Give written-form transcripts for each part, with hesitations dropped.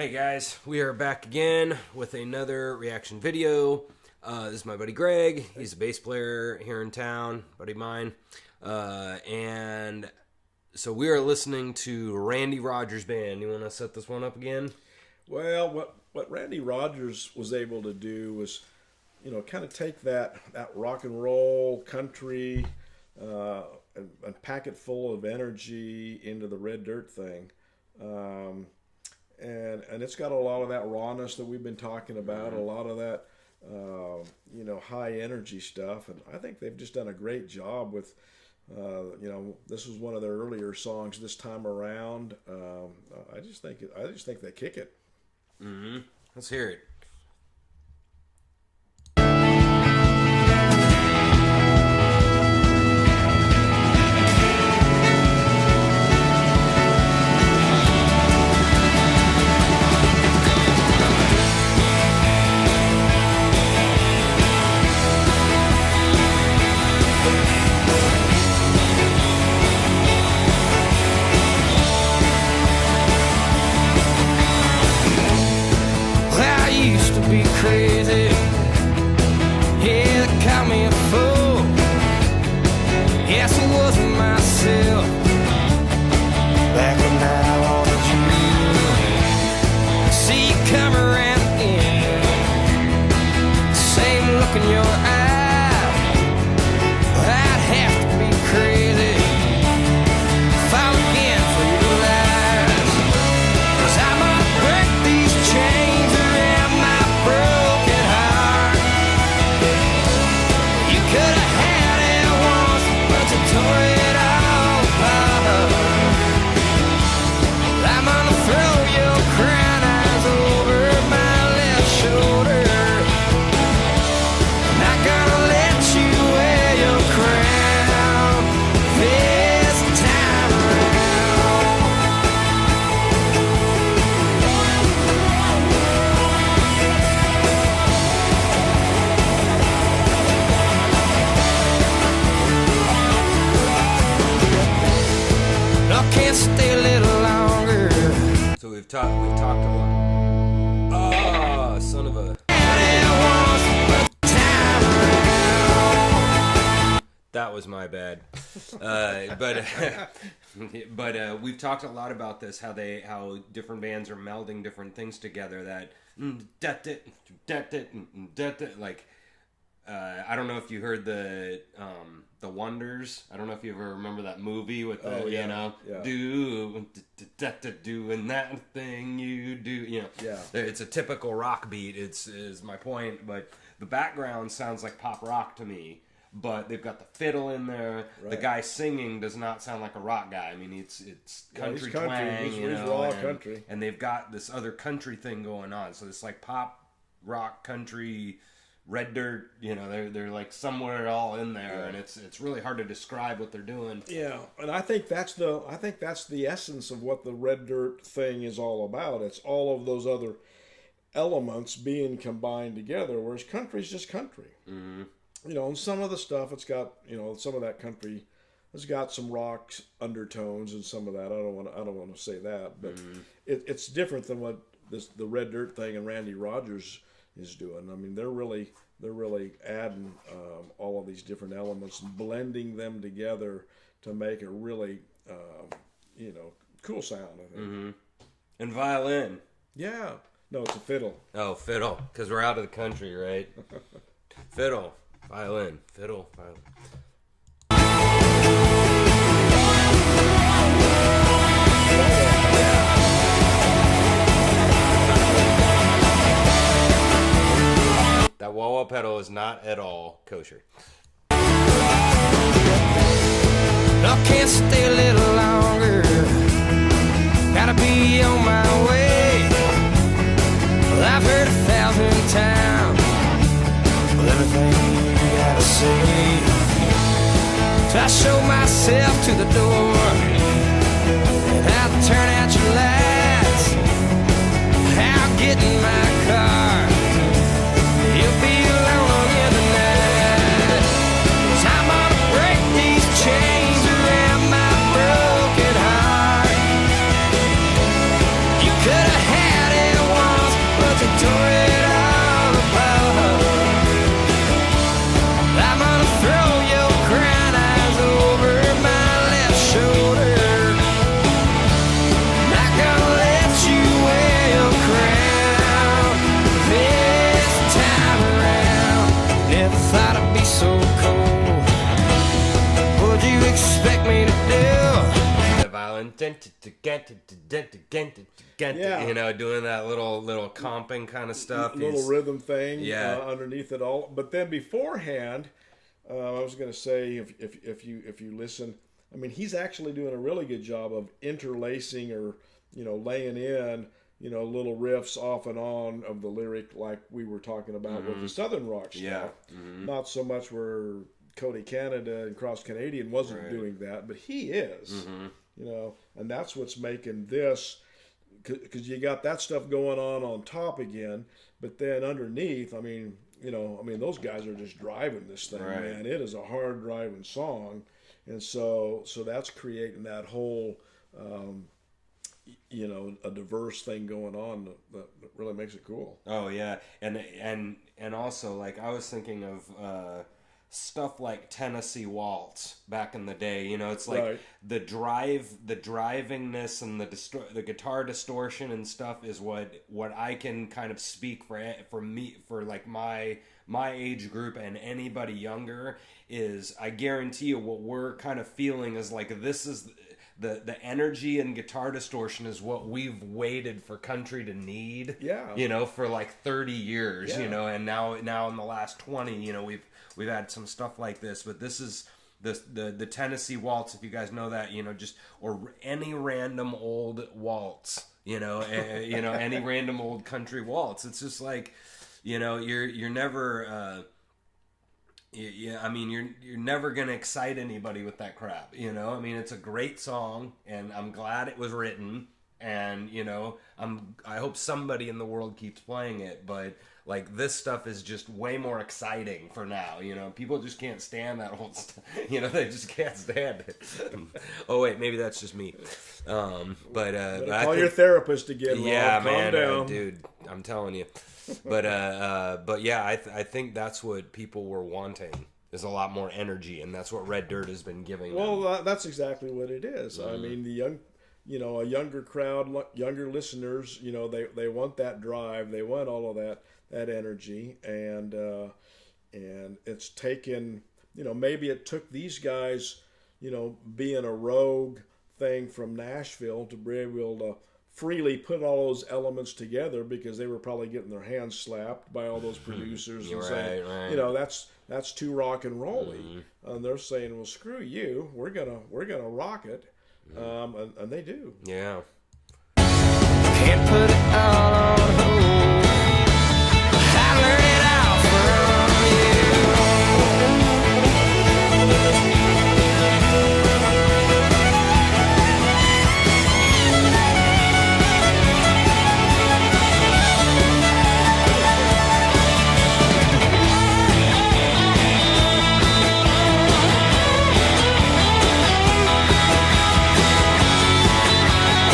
Hey guys, we are back again with another reaction video. This is my buddy Greg. He's a bass player here in town, buddy of mine. And so we are listening to Randy Rodgers Band. You want to set this one up again? Well, what Randy Rodgers was able to do was, kind of take that rock and roll country and pack it full of energy into the Red Dirt thing. And it's got a lot of that rawness that we've been talking about, a lot of that, high energy stuff. And I think they've just done a great job with, this was one of their earlier songs this time around. I just think they kick it. Mm-hmm. Let's hear it. Be crazy, yeah, they call me a fool. Yes, I wasn't myself back when I wanted you. See you come around again, same look in your eye. I'd have to be crazy, fall again for your lies. 'Cause I might break these chains around my broken heart. You could have had it once, but you tore it all apart. I'm gonna throw your crying eyes over my left shoulder. I'm not gonna let you wear your crown this time around. I can't stay a little longer. So we've talked a lot. Oh, son of a. That was my bad. But we've talked a lot about this, how different bands are melding different things together. Like I don't know if you heard the Wonders. I don't know if you ever remember that movie with the doing that thing you do. It's a typical rock beat. Is my point, but the background sounds like pop rock to me. But they've got the fiddle in there. Right. The guy singing does not sound like a rock guy. I mean, it's country twang, he's raw country, and they've got this other country thing going on. So it's like pop, rock, country, Red Dirt. They're like somewhere all in there, and it's really hard to describe what they're doing. Yeah, and I think that's the essence of what the Red Dirt thing is all about. It's all of those other elements being combined together, whereas country's just country. Mm-hmm. And some of the stuff, it's got, some of that country has got some rock undertones and some of that. I don't want to say that, but it's different than what the Red Dirt thing and Randy Rodgers is doing. I mean, they're really adding all of these different elements and blending them together to make a really, cool sound, I think. Mm-hmm. And violin. Yeah. No, it's a fiddle. Oh, fiddle, because we're out of the country, right? Fiddle. Violin, fiddle, violin. That wah-wah pedal is not at all kosher. I can't stay a little longer. Gotta be on my way. Well, I've heard 1,000 times everything you gotta say. So I show myself to the door, and I'll turn out your lights. I'll get in my car. You'll be alone on the other night. 'Cause I'm gonna break these chains around my broken heart. You could have had it you know, doing that little comping kind of stuff, little rhythm thing, underneath it all. But then beforehand, I was going to say, if you listen, I mean, he's actually doing a really good job of interlacing or, you know, laying in, you know, little riffs off and on of the lyric, like we were talking about with the Southern rock stuff. Yeah. Not so much where Cody Canada and Cross Canadian wasn't doing that, but he is. You know, and that's what's making this, because you got that stuff going on top again, but then underneath, I mean, you know, those guys are just driving this thing, man. It is a hard driving song, and so that's creating that whole, you know, a diverse thing going on that really makes it cool. Oh yeah, and also, like, I was thinking of stuff like Tennessee Waltz back in the day. You know, it's like the drivingness and the guitar distortion and stuff is what I can kind of speak for me, for like my age group and anybody younger, is I guarantee you what we're kind of feeling is like, this is the energy and guitar distortion is what we've waited for country to need. Yeah. You know, for like 30 years, you know, and now in the last 20, you know, we've had some stuff like this, but this is the Tennessee Waltz, if you guys know that, you know, just, or any random old waltz, you know, you know, any random old country waltz. It's just like, you know, you're never, I mean, you're never gonna excite anybody with that crap, you know. I mean, it's a great song, and I'm glad it was written, and you know, I hope somebody in the world keeps playing it, but like, this stuff is just way more exciting for now, you know. People just can't stand that old stuff, you know. They just can't stand it. Oh wait, maybe that's just me. But call your therapist again. Yeah, Rob. man, Calm down. dude, I'm telling you. But yeah, I think that's what people were wanting, is a lot more energy, and that's what Red Dirt has been giving them. Well, that's exactly what it is. I mean, a younger crowd, younger listeners, you know, they want that drive, they want all of that energy, and it's taken, you know, maybe it took these guys, you know, being a rogue thing from Nashville to be able to freely put all those elements together, because they were probably getting their hands slapped by all those producers and saying, you know, that's too rock and rolly, and they're saying, well, screw you, we're gonna rock it, and they do. Yeah. Can't put it all on hold. I learned it all from you.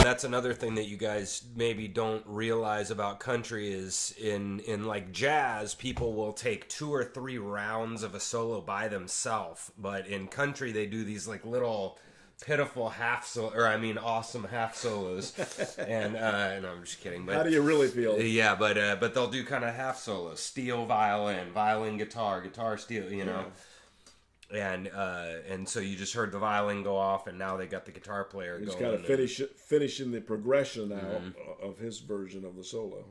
That's another thing that you guys maybe don't realize about country is in like jazz, people will take 2 or 3 rounds of a solo by themselves, but in country they do these like little pitiful awesome half solos, and no, I'm just kidding. But how do you really feel? Yeah, but they'll do kind of half solos, steel, violin, guitar, steel, you know. And so you just heard the violin go off, and now they got the guitar player going. He's got to finishing the progression now of his version of the solo.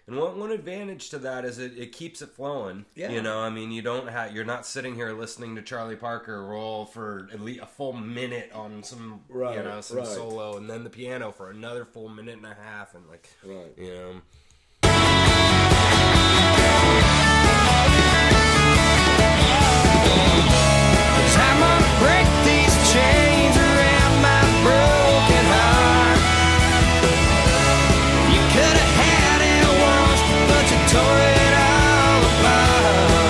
And one advantage to that is it keeps it flowing. Yeah. You know, I mean, you're not sitting here listening to Charlie Parker roll for at least a full minute on some solo, and then the piano for another full minute and a half, and like, you know. I'm gonna break these chains around my broken heart. You could have had it once, but you tore it all apart.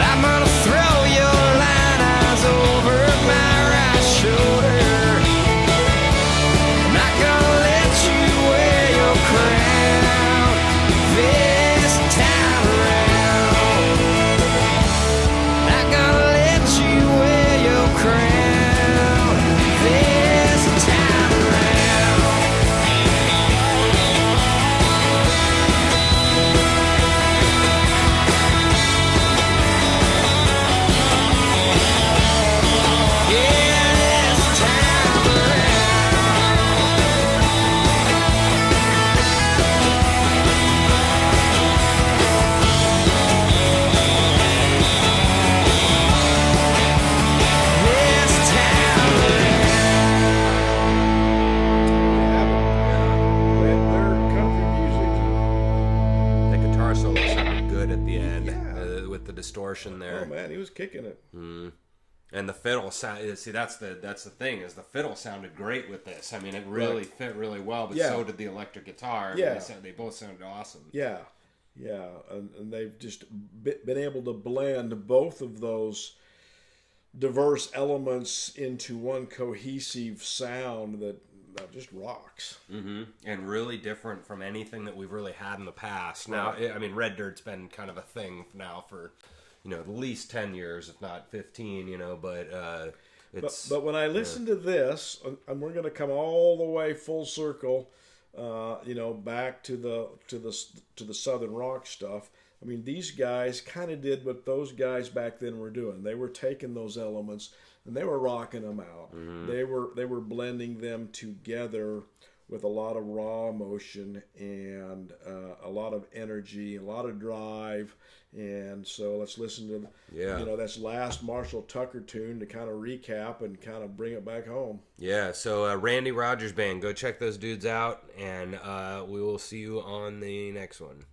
I'm gonna throw your line eyes over my right shoulder. I'm not gonna let you wear your crown. distortion there. Oh man, he was kicking it. And the fiddle sound. See, that's the thing is the fiddle sounded great with this. I mean, it really fit really well. But so did the electric guitar. Yeah, they both sounded awesome. Yeah, and they've just been able to blend both of those diverse elements into one cohesive sound that just rocks. And really different from anything that we've really had in the past. Now, I mean, Red Dirt's been kind of a thing now for, at least 10 years, if not 15, but it's... But when I listen to this, and we're going to come all the way full circle, back to the Southern rock stuff. I mean, these guys kind of did what those guys back then were doing. They were taking those elements and they were rocking them out. They were blending them together with a lot of raw emotion and a lot of energy, a lot of drive. And so let's listen to that's last Marshall Tucker tune to kind of recap and kind of bring it back home. Yeah, so Randy Rodgers Band, go check those dudes out, and we will see you on the next one.